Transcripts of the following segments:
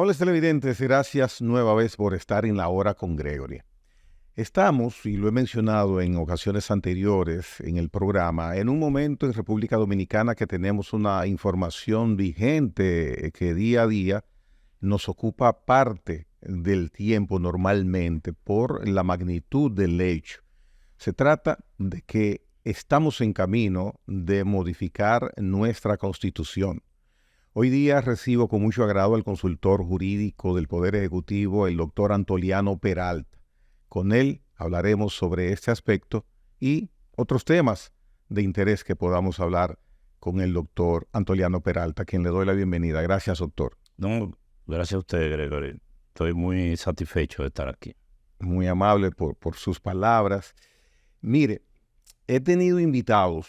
Amables televidentes, gracias nueva vez por estar en la hora con Gregory. Estamos, y lo he mencionado en ocasiones anteriores en el programa, en un momento en República Dominicana que tenemos una información vigente que día a día nos ocupa parte del tiempo normalmente por la magnitud del hecho. Se trata de que estamos en camino de modificar nuestra Constitución. Hoy día recibo con mucho agrado al consultor jurídico del Poder Ejecutivo, el doctor Antoliano Peralta. Con él hablaremos sobre este aspecto y otros temas de interés que podamos hablar con el doctor Antoliano Peralta, a quien le doy la bienvenida. Gracias, doctor. No, gracias a usted, Gregory. Estoy muy satisfecho de estar aquí. Muy amable por sus palabras. Mire, he tenido invitados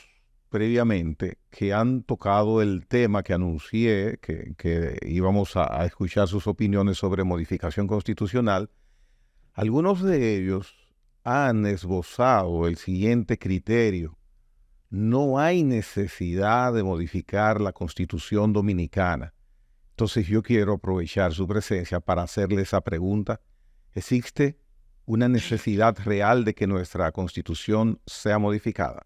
previamente que han tocado el tema que anuncié, que íbamos a escuchar sus opiniones sobre modificación constitucional. Algunos de ellos han esbozado el siguiente criterio: no hay necesidad de modificar la Constitución dominicana. Entonces yo quiero aprovechar su presencia para hacerle esa pregunta. ¿Existe una necesidad real de que nuestra Constitución sea modificada?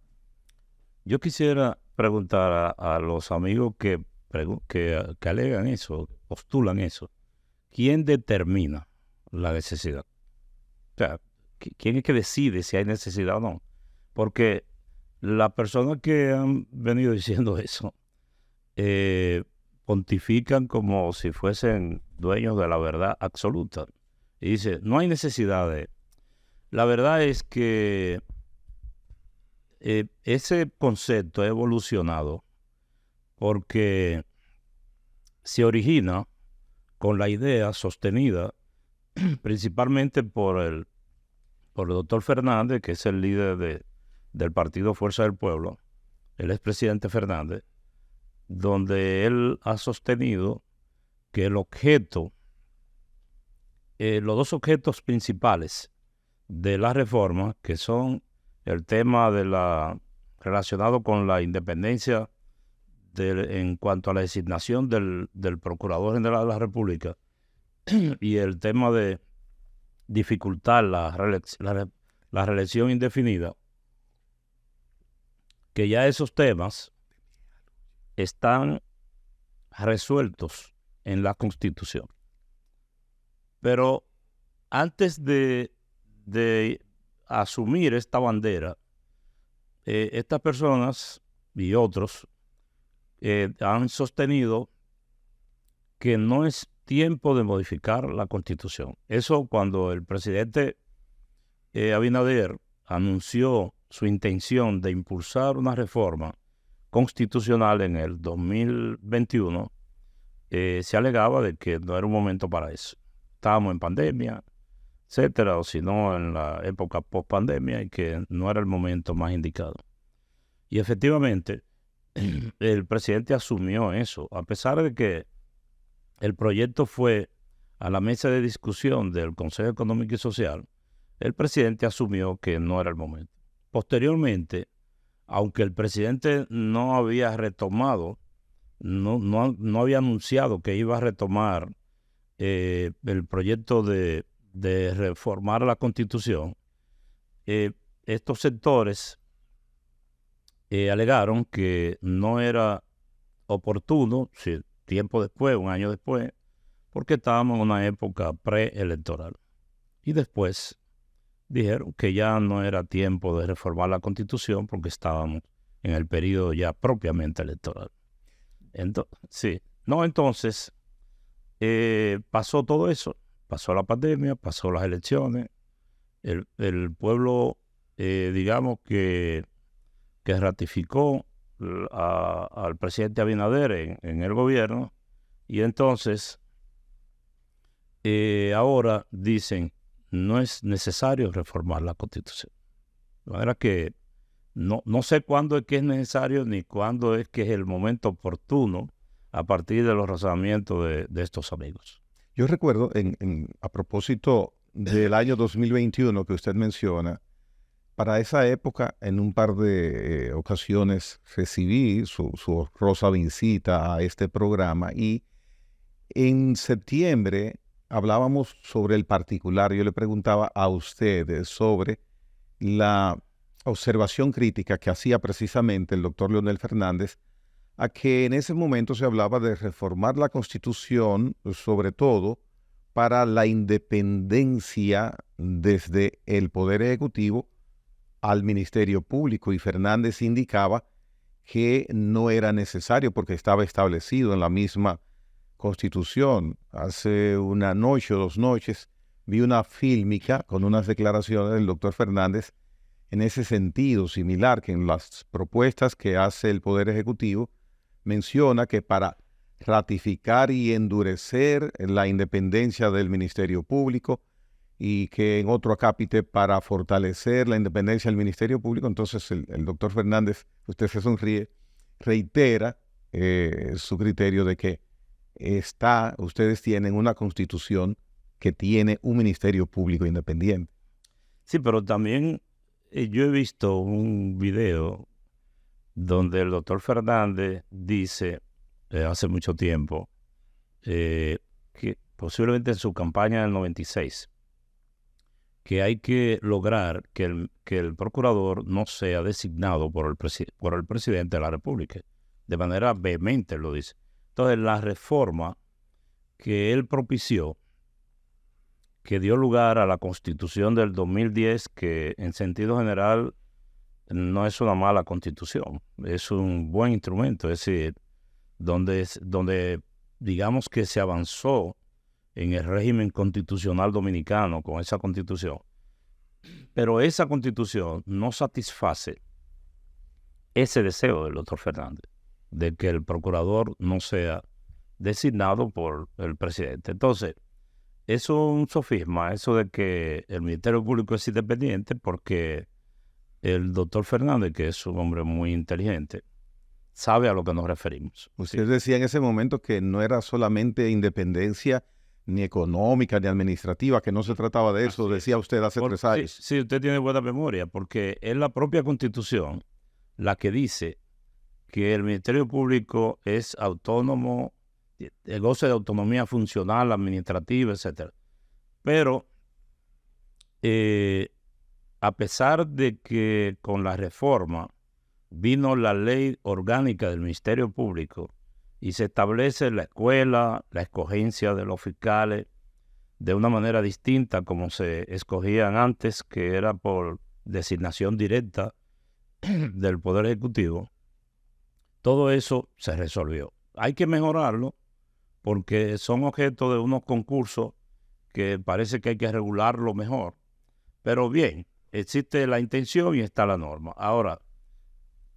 Yo quisiera preguntar a los amigos que alegan eso, postulan eso. ¿Quién determina la necesidad? O sea, ¿quién es que decide si hay necesidad o no? Porque las personas que han venido diciendo eso pontifican como si fuesen dueños de la verdad absoluta. Y dice, no hay necesidad de... La verdad es que ese concepto ha evolucionado porque se origina con la idea sostenida principalmente por el doctor Fernández, que es el líder del partido Fuerza del Pueblo, el expresidente Fernández, donde él ha sostenido que el objeto, los dos objetos principales de la reforma, que son el tema relacionado con la independencia en cuanto a la designación del Procurador General de la República y el tema de dificultar la reelección indefinida, que ya esos temas están resueltos en la Constitución. Pero antes de asumir esta bandera, estas personas y otros han sostenido que no es tiempo de modificar la Constitución. Eso cuando el presidente Abinader anunció su intención de impulsar una reforma constitucional en el 2021, se alegaba de que no era un momento para eso. Estábamos en pandemia, etcétera, o si no en la época post-pandemia, y que no era el momento más indicado. Y efectivamente, el presidente asumió eso, a pesar de que el proyecto fue a la mesa de discusión del Consejo Económico y Social. El presidente asumió que no era el momento. Posteriormente, aunque el presidente no había retomado, no había anunciado que iba a retomar el proyecto de reformar la Constitución, estos sectores alegaron que no era oportuno, tiempo después, un año después, porque estábamos en una época preelectoral. Y después dijeron que ya no era tiempo de reformar la Constitución porque estábamos en el periodo ya propiamente electoral. Entonces, pasó todo eso, pasó la pandemia, pasó las elecciones, el pueblo, digamos que ratificó al presidente Abinader en el gobierno, y entonces ahora dicen no es necesario reformar la Constitución. De manera que no sé cuándo es que es necesario ni cuándo es que es el momento oportuno a partir de los razonamientos de estos amigos. Yo recuerdo, a propósito del año 2021 que usted menciona, para esa época, en un par de ocasiones recibí su honrosa visita a este programa y En septiembre hablábamos sobre el particular. Yo le preguntaba a ustedes sobre la observación crítica que hacía precisamente el doctor Leonel Fernández a que en ese momento se hablaba de reformar la Constitución, sobre todo para la independencia desde el Poder Ejecutivo al Ministerio Público, y Fernández indicaba que no era necesario porque estaba establecido en la misma Constitución. Hace una noche o 2 noches vi una fílmica con unas declaraciones del doctor Fernández en ese sentido, similar, que en las propuestas que hace el Poder Ejecutivo menciona que para ratificar y endurecer la independencia del Ministerio Público, y que en otro acápite para fortalecer la independencia del Ministerio Público. Entonces el doctor Fernández, usted se sonríe, reitera su criterio de que ustedes tienen una Constitución que tiene un Ministerio Público independiente. Sí, pero también yo he visto un video donde el doctor Fernández dice hace mucho tiempo que posiblemente en su campaña del 96, que hay que lograr que el procurador no sea designado por el presidente de la República. De manera vehemente lo dice. Entonces, la reforma que él propició, que dio lugar a la Constitución del 2010, que en sentido general no es una mala Constitución, es un buen instrumento, es decir, donde digamos que se avanzó en el régimen constitucional dominicano con esa Constitución. Pero esa Constitución no satisface ese deseo del doctor Fernández, de que el procurador no sea designado por el presidente. Entonces, eso es un sofisma, eso de que el Ministerio Público es independiente, porque el doctor Fernández, que es un hombre muy inteligente, sabe a lo que nos referimos. Usted decía en ese momento que no era solamente independencia ni económica ni administrativa, que no se trataba de eso, decía usted hace 3 años. Sí, usted tiene buena memoria, porque es la propia Constitución la que dice que el Ministerio Público es autónomo, goce de autonomía funcional, administrativa, etc. Pero a pesar de que con la reforma vino la ley orgánica del Ministerio Público y se establece la escuela, la escogencia de los fiscales de una manera distinta como se escogían antes, que era por designación directa del Poder Ejecutivo, todo eso se resolvió. Hay que mejorarlo porque son objeto de unos concursos que parece que hay que regularlo mejor. Pero bien, existe la intención y está la norma. Ahora,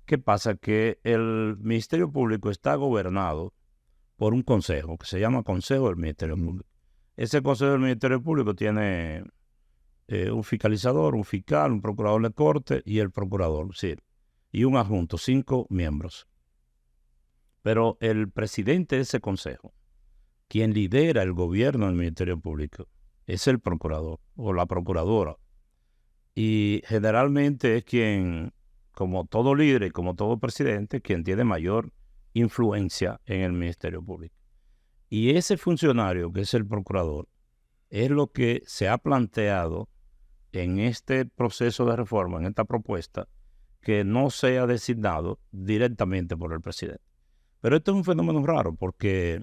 ¿qué pasa? Que el Ministerio Público está gobernado por un consejo que se llama Consejo del Ministerio Público. Ese Consejo del Ministerio Público tiene un fiscalizador, un fiscal, un procurador de corte y el procurador, sí, y un adjunto, 5 miembros. Pero el presidente de ese consejo, quien lidera el gobierno del Ministerio Público, es el procurador o la procuradora. Y generalmente es quien, como todo líder y como todo presidente, quien tiene mayor influencia en el Ministerio Público. Y ese funcionario, que es el procurador, es lo que se ha planteado en este proceso de reforma, en esta propuesta, que no sea designado directamente por el presidente. Pero esto es un fenómeno raro porque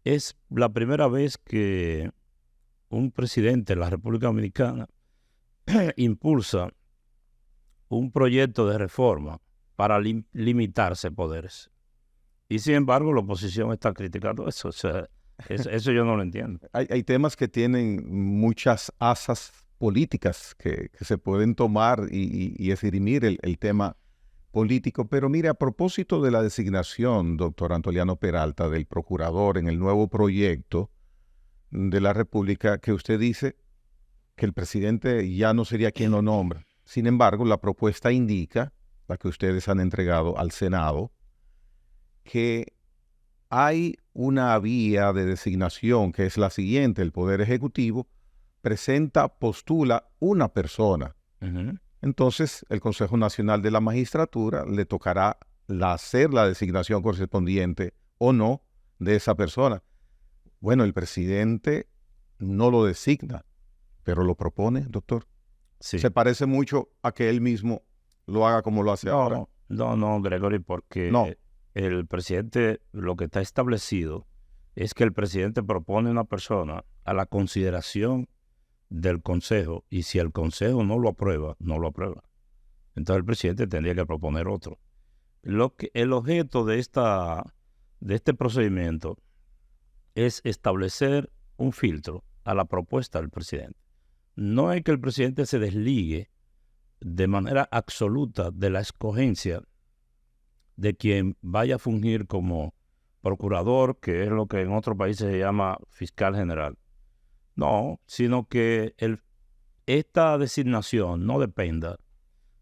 es la primera vez que un presidente de la República Dominicana impulsa un proyecto de reforma para limitarse poderes. Y sin embargo, la oposición está criticando eso. O sea, eso yo no lo entiendo. Hay temas que tienen muchas asas políticas que se pueden tomar y esgrimir el tema político. Pero mire, a propósito de la designación, doctor Antoliano Peralta, del procurador en el nuevo proyecto de la República, que usted dice que el presidente ya no sería quien lo nombra. Sin embargo, la propuesta indica, la que ustedes han entregado al Senado, que hay una vía de designación que es la siguiente: el Poder Ejecutivo postula una persona. Uh-huh. Entonces, el Consejo Nacional de la Magistratura le tocará hacer la designación correspondiente o no de esa persona. Bueno, el presidente no lo designa, pero lo propone, doctor. Sí. Se parece mucho a que él mismo lo haga como lo hace ahora. No, Gregory, porque No. el presidente, lo que está establecido es que el presidente propone una persona a la consideración del Consejo, y si el Consejo no lo aprueba, no lo aprueba. Entonces el presidente tendría que proponer otro. El objeto de este procedimiento es establecer un filtro a la propuesta del presidente. No es que el presidente se desligue de manera absoluta de la escogencia de quien vaya a fungir como procurador, que es lo que en otros países se llama fiscal general. No, sino que esta designación no dependa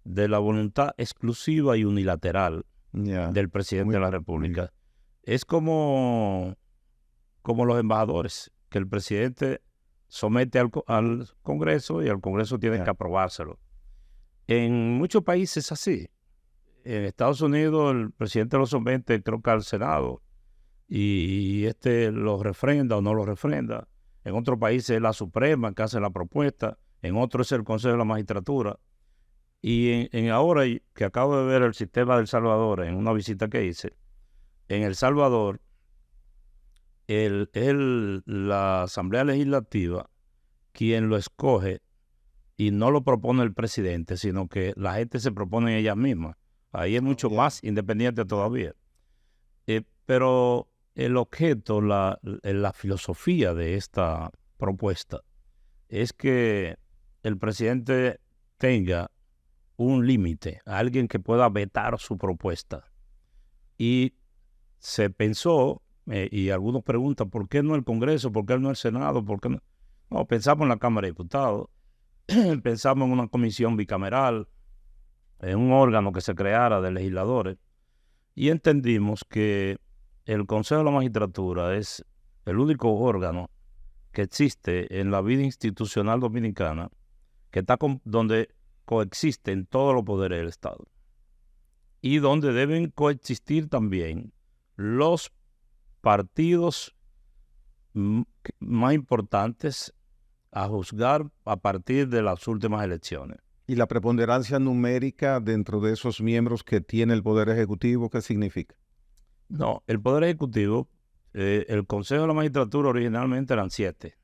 de la voluntad exclusiva y unilateral del presidente de la República. Es como los embajadores, que el presidente somete al Congreso y el Congreso tiene que aprobárselo. En muchos países es así. En Estados Unidos el presidente lo somete, creo que al Senado, y lo refrenda o no lo refrenda. En otros países es la Suprema que hace la propuesta, en otros es el Consejo de la Magistratura. Y ahora que acabo de ver el sistema de El Salvador en una visita que hice, en El Salvador, la Asamblea Legislativa quien lo escoge, y no lo propone el presidente, sino que la gente se propone ella misma. Ahí es mucho más independiente todavía. Pero el objeto, la filosofía de esta propuesta es que el presidente tenga un límite, alguien que pueda vetar su propuesta. Y se pensó, y algunos preguntan, ¿por qué no el Congreso? ¿Por qué no el Senado? ¿Por qué no? No, pensamos en la Cámara de Diputados, pensamos en una comisión bicameral, en un órgano que se creara de legisladores, y entendimos que el Consejo de la Magistratura es el único órgano que existe en la vida institucional dominicana que está donde coexisten todos los poderes del Estado y donde deben coexistir también los partidos más importantes a juzgar a partir de las últimas elecciones. ¿Y la preponderancia numérica dentro de esos miembros que tiene el Poder Ejecutivo, qué significa? No, el Poder Ejecutivo, el Consejo de la Magistratura originalmente eran 7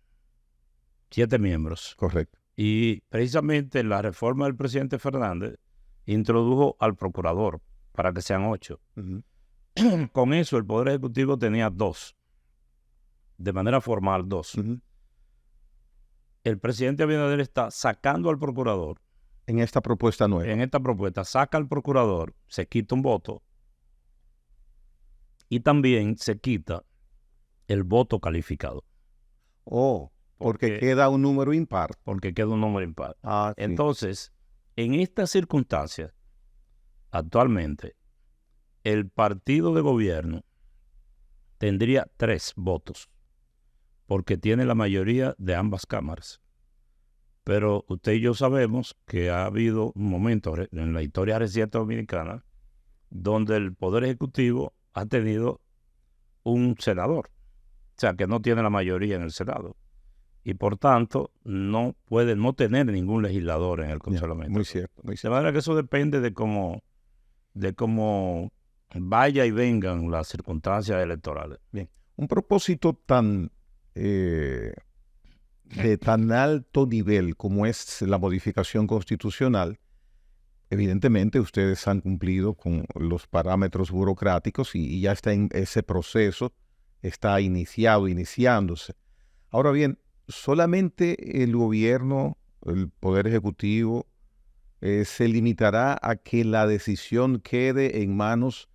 miembros. Correcto. Y precisamente la reforma del presidente Fernández introdujo al procurador para que sean 8. Uh-huh. Con eso el Poder Ejecutivo tenía 2, de manera formal 2. Uh-huh. El presidente Abinader está sacando al procurador. En esta propuesta nueva. En esta propuesta saca al procurador, se quita un voto y también se quita el voto calificado. Oh, porque queda un número impar. Porque queda un número impar. Ah, sí. Entonces, en estas circunstancias, actualmente, el partido de gobierno tendría 3 votos, porque tiene la mayoría de ambas cámaras. Pero usted y yo sabemos que ha habido un momento en la historia reciente dominicana donde el Poder Ejecutivo ha tenido un senador, o sea, que no tiene la mayoría en el Senado. Y por tanto, no puede no tener ningún legislador en el Consejo de la Magistratura. Muy cierto, muy cierto. De manera que eso depende de cómo vaya y vengan las circunstancias electorales. Bien, un propósito de tan alto nivel como es la modificación constitucional, evidentemente ustedes han cumplido con los parámetros burocráticos y ya está en ese proceso, está iniciándose. Ahora bien, solamente el gobierno, el Poder Ejecutivo, se limitará a que la decisión quede en manos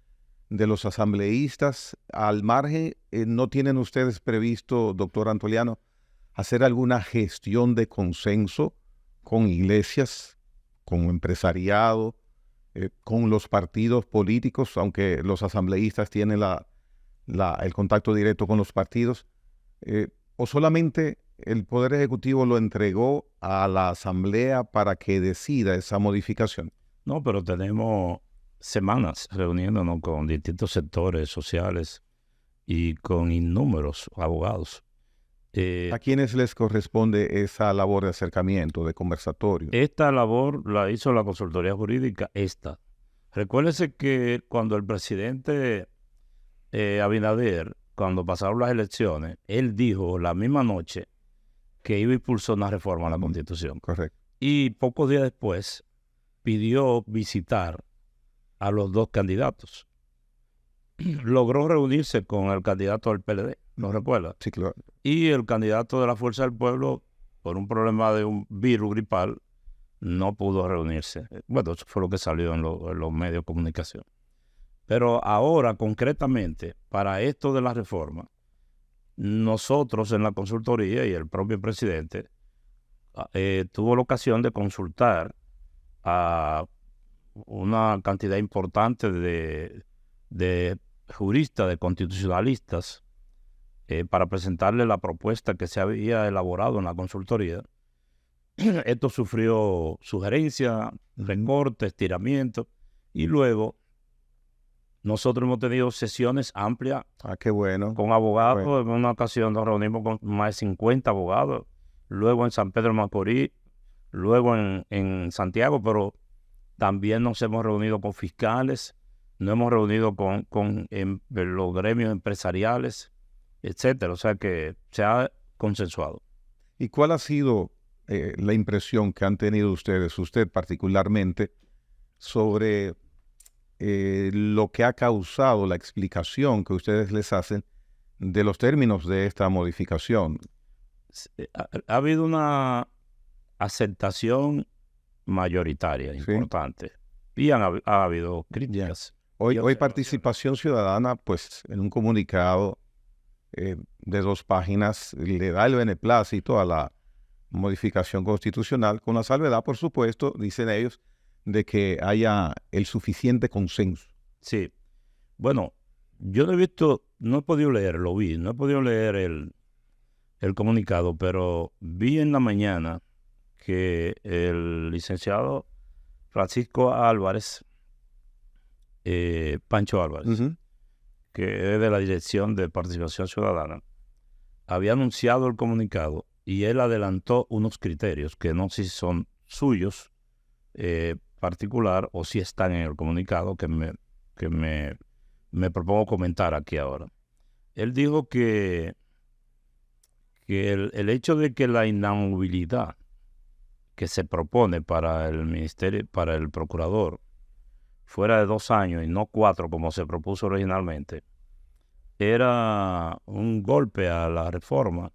de los asambleístas. Al margen, ¿no tienen ustedes previsto, doctor Antoliano, hacer alguna gestión de consenso con iglesias, con empresariado, con los partidos políticos, aunque los asambleístas tienen el contacto directo con los partidos? ¿O solamente el Poder Ejecutivo lo entregó a la Asamblea para que decida esa modificación? No, pero tenemos semanas reuniéndonos con distintos sectores sociales y con innúmeros abogados. ¿A quiénes les corresponde esa labor de acercamiento, de conversatorio? Esta labor la hizo la consultoría jurídica, esta. Recuérdese que cuando el presidente Abinader, cuando pasaron las elecciones, él dijo la misma noche que iba a impulsar una reforma a la Constitución. Correcto. Y pocos días después pidió visitar a los dos candidatos. Logró reunirse con el candidato del PLD, ¿no recuerda? Sí, claro. Y el candidato de la Fuerza del Pueblo, por un problema de un virus gripal, no pudo reunirse. Bueno, eso fue lo que salió en los medios de comunicación. Pero ahora, concretamente, para esto de la reforma, nosotros en la consultoría y el propio presidente tuvo la ocasión de consultar a una cantidad importante de juristas, de constitucionalistas, para presentarle la propuesta que se había elaborado en la consultoría. Esto sufrió sugerencias, recortes, estiramientos, y luego nosotros hemos tenido sesiones amplias Qué bueno. con abogados. Bueno. En una ocasión nos reunimos con más de 50 abogados, luego en San Pedro de Macorís, luego en Santiago, pero también nos hemos reunido con fiscales, nos hemos reunido con los gremios empresariales, etcétera. O sea que se ha consensuado. ¿Y cuál ha sido la impresión que han tenido ustedes, usted particularmente, sobre lo que ha causado la explicación que ustedes les hacen de los términos de esta modificación? Ha habido una aceptación mayoritaria, Sí. importante, y ha habido críticas. Hoy Participación Ciudadana, pues en un comunicado de 2 páginas, le da el beneplácito a la modificación constitucional, con la salvedad, por supuesto, dicen ellos, de que haya el suficiente consenso. Sí. Bueno, yo no he visto, no he podido leerlo, no he podido leer el comunicado, pero vi en la mañana que el licenciado Francisco Álvarez, Pancho Álvarez, que es de la Dirección de Participación Ciudadana, había anunciado el comunicado y él adelantó unos criterios que no sé si son suyos particular o si están en el comunicado que me propongo comentar aquí ahora. Él dijo que el hecho de que la inamovilidad que se propone para el ministerio, para el procurador, fuera de 2 años y no 4 como se propuso originalmente, era un golpe a la reforma,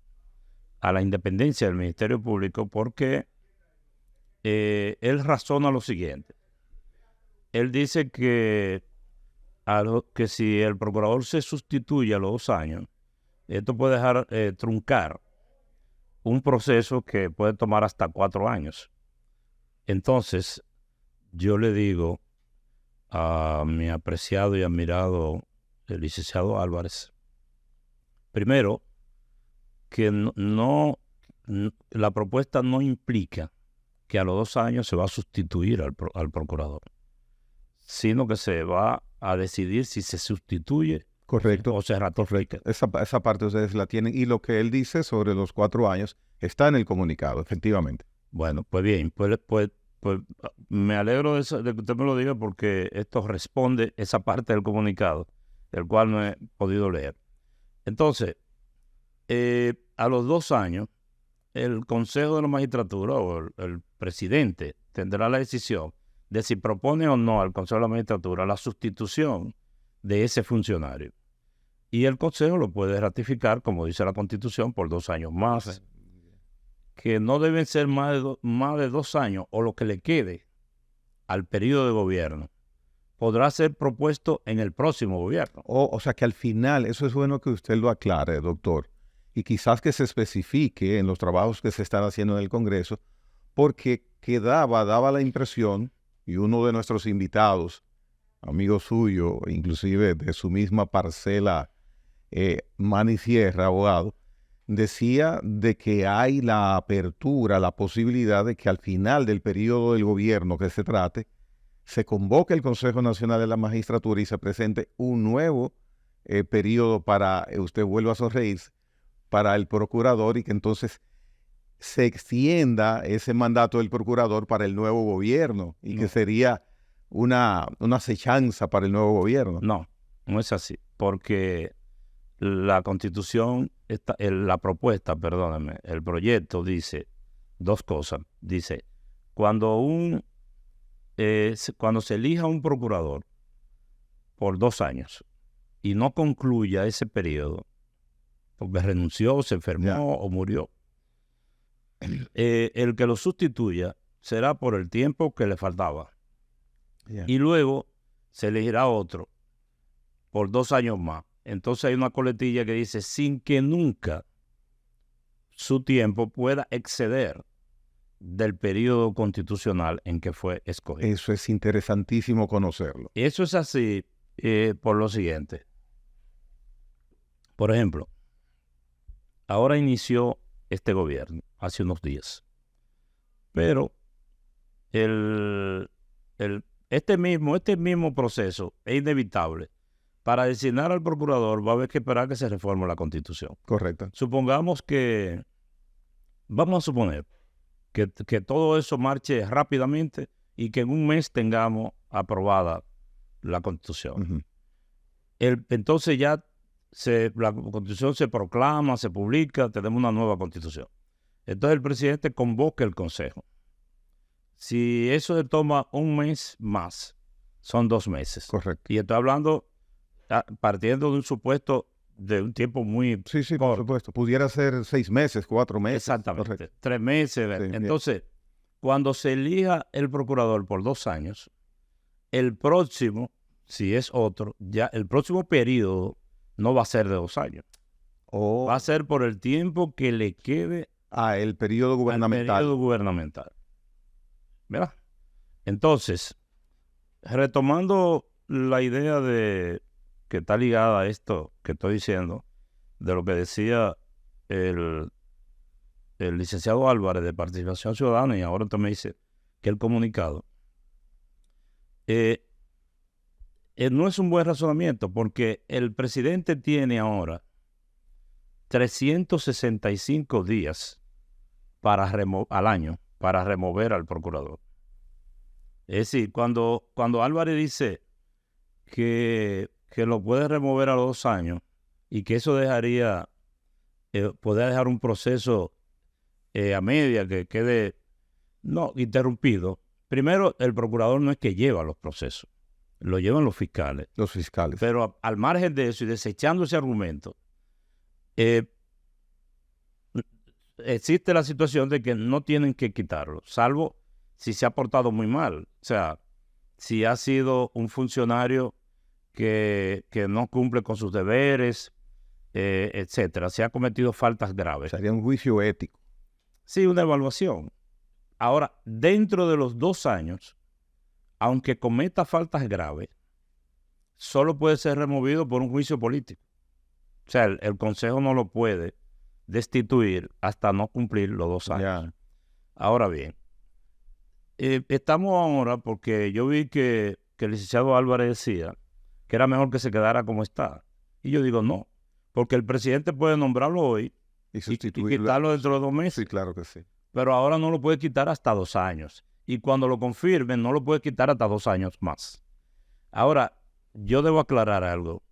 a la independencia del Ministerio Público, porque él razona lo siguiente. Él dice que si el procurador se sustituye a los 2 años, esto puede dejar truncar un proceso que puede tomar hasta 4 años. Entonces, yo le digo a mi apreciado y admirado el licenciado Álvarez, primero, que la propuesta no implica que a los 2 años se va a sustituir al procurador, sino que se va a decidir si se sustituye. Correcto. O se ratifica. Esa parte ustedes la tienen. Y lo que él dice sobre los 4 años está en el comunicado, efectivamente. Bueno, pues bien, pues me alegro de que usted me lo diga, porque esto responde esa parte del comunicado, el cual no he podido leer. Entonces, a los 2 años, el Consejo de la Magistratura o el presidente tendrá la decisión de si propone o no al Consejo de la Magistratura la sustitución de ese funcionario. Y el Consejo lo puede ratificar, como dice la Constitución, por 2 años más, que no deben ser más de 2 años, o lo que le quede al periodo de gobierno. Podrá ser propuesto en el próximo gobierno. O sea que al final, eso es bueno que usted lo aclare, doctor, y quizás que se especifique en los trabajos que se están haciendo en el Congreso, porque daba la impresión, y uno de nuestros invitados, amigo suyo, inclusive de su misma parcela, Manny Sierra, abogado, decía de que hay la apertura, la posibilidad de que al final del periodo del gobierno que se trate, se convoque el Consejo Nacional de la Magistratura y se presente un nuevo periodo para, usted vuelva a sonreírse, para el procurador y que entonces se extienda ese mandato del procurador para el nuevo gobierno y que sería una acechanza para el nuevo gobierno. No, no es así, porque la Constitución, la propuesta, perdóname, el proyecto dice dos cosas. Dice, cuando se elija un procurador por 2 años y no concluya ese periodo, porque renunció, se enfermó o murió, el que lo sustituya será por el tiempo que le faltaba. Y luego se elegirá otro por 2 años más. Entonces hay una coletilla que dice, sin que nunca su tiempo pueda exceder del periodo constitucional en que fue escogido. Eso es interesantísimo conocerlo. Eso es así por lo siguiente. Por ejemplo, ahora inició este gobierno hace unos días, pero este mismo proceso es inevitable. Para designar al procurador va a haber que esperar que se reforme la Constitución. Correcto. Vamos a suponer que todo eso marche rápidamente y que en un mes tengamos aprobada la Constitución. Entonces ya la Constitución se proclama, se publica, tenemos una nueva Constitución. Entonces el presidente convoca el Consejo. Si eso se toma un mes más, son 2 meses. Correcto. Y estoy hablando partiendo de un supuesto de un tiempo muy Sí, corto. por supuesto. Pudiera ser 6 meses, 4 meses. Exactamente. Correcto. 3 meses. Sí, entonces, cuando se elija el procurador por 2 años, el próximo, si es otro, ya el próximo periodo no va a ser de 2 años. Va a ser por el tiempo que le quede el periodo gubernamental. al periodo gubernamental. ¿Verdad? Entonces, retomando la idea que está ligada a esto que estoy diciendo, de lo que decía el licenciado Álvarez de Participación Ciudadana, y ahora usted me dice que el comunicado, no es un buen razonamiento, porque el presidente tiene ahora 365 días al año para remover al procurador. Es decir, cuando Álvarez dice que lo puede remover a los 2 años y que eso podría dejar un proceso a media que quede interrumpido. Primero, el procurador no es que lleva los procesos, lo llevan los fiscales. Los fiscales. Pero al margen de eso y desechando ese argumento, existe la situación de que no tienen que quitarlo, salvo si se ha portado muy mal. O sea, si ha sido un funcionario que no cumple con sus deberes, etcétera. Si ha cometido faltas graves. Sería un juicio ético. Sí, una evaluación. Ahora, dentro de los 2 años, aunque cometa faltas graves, solo puede ser removido por un juicio político. O sea, el Consejo no lo puede destituir hasta no cumplir los 2 años. Ya. Ahora bien, estamos ahora porque yo vi que el licenciado Álvarez decía que era mejor que se quedara como está. Y yo digo no, porque el presidente puede nombrarlo hoy y quitarlo dentro de 2 meses. Sí, claro que sí. Pero ahora no lo puede quitar hasta 2 años. Y cuando lo confirmen, no lo puede quitar hasta 2 años más. Ahora, yo debo aclarar algo.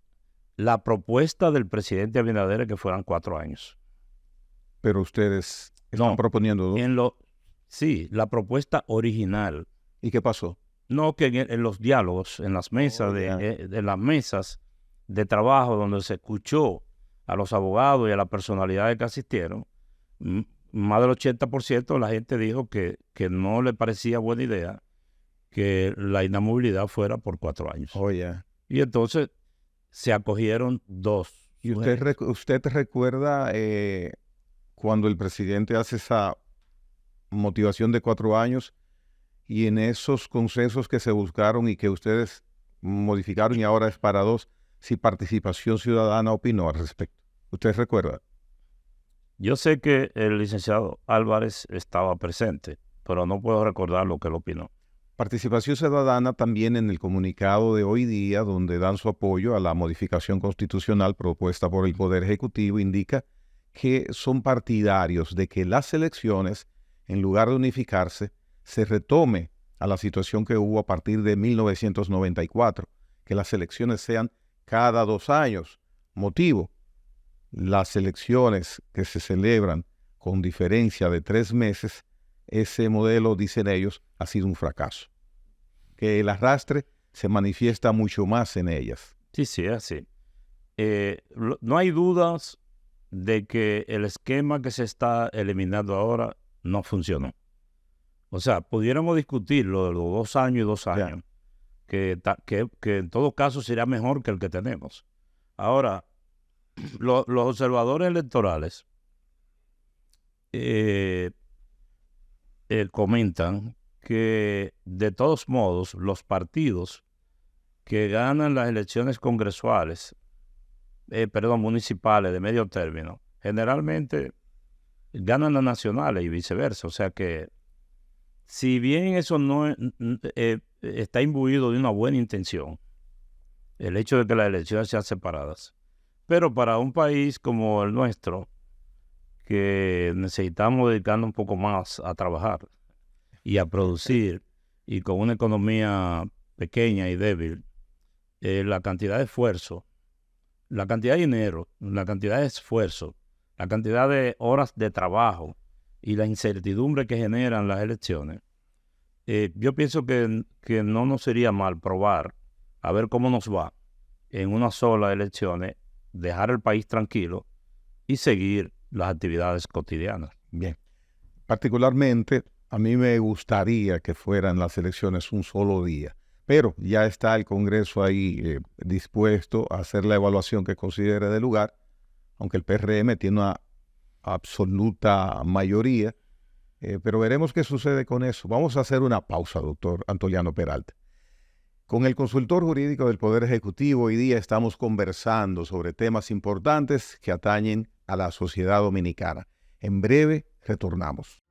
La propuesta del presidente Abinader es que fueran 4 años. Pero ustedes están proponiendo 2. Sí, la propuesta original. ¿Y qué pasó? No, que en los diálogos, en las mesas, de las mesas de trabajo donde se escuchó a los abogados y a las personalidades que asistieron, más del 80% de la gente dijo que no le parecía buena idea que la inamovilidad fuera por 4 años. Y entonces se acogieron 2. ¿Y usted recuerda cuando el presidente hace esa motivación de 4 años y en esos consensos que se buscaron y que ustedes modificaron y ahora es para 2, si Participación Ciudadana opinó al respecto? ¿Usted recuerda? Yo sé que el licenciado Álvarez estaba presente, pero no puedo recordar lo que él opinó. Participación Ciudadana también en el comunicado de hoy día, donde dan su apoyo a la modificación constitucional propuesta por el Poder Ejecutivo, indica que son partidarios de que las elecciones, en lugar de unificarse, se retome a la situación que hubo a partir de 1994, que las elecciones sean cada 2 años. Motivo: las elecciones que se celebran con diferencia de 3 meses, ese modelo, dicen ellos, ha sido un fracaso. Que el arrastre se manifiesta mucho más en ellas. Sí, sí, es así. No hay dudas de que el esquema que se está eliminando ahora no funcionó. O sea, pudiéramos discutir lo de los 2 años y 2 años, que en todo caso sería mejor que el que tenemos. Ahora, los observadores electorales comentan que de todos modos los partidos que ganan las elecciones municipales de medio término, generalmente ganan las nacionales y viceversa. O sea que, si bien eso no está imbuido de una buena intención, el hecho de que las elecciones sean separadas, pero para un país como el nuestro, que necesitamos dedicarnos un poco más a trabajar y a producir, y con una economía pequeña y débil, la cantidad de esfuerzo, la cantidad de dinero, la cantidad de esfuerzo, la cantidad de horas de trabajo y la incertidumbre que generan las elecciones, yo pienso que no nos sería mal probar a ver cómo nos va en una sola elección, dejar el país tranquilo y seguir las actividades cotidianas. Bien. Particularmente, a mí me gustaría que fueran las elecciones un solo día, pero ya está el Congreso ahí dispuesto a hacer la evaluación que considere de lugar, aunque el PRM tiene una absoluta mayoría, pero veremos qué sucede con eso. Vamos a hacer una pausa, doctor Antoliano Peralta. Con el consultor jurídico del Poder Ejecutivo, hoy día estamos conversando sobre temas importantes que atañen a la sociedad dominicana. En breve retornamos.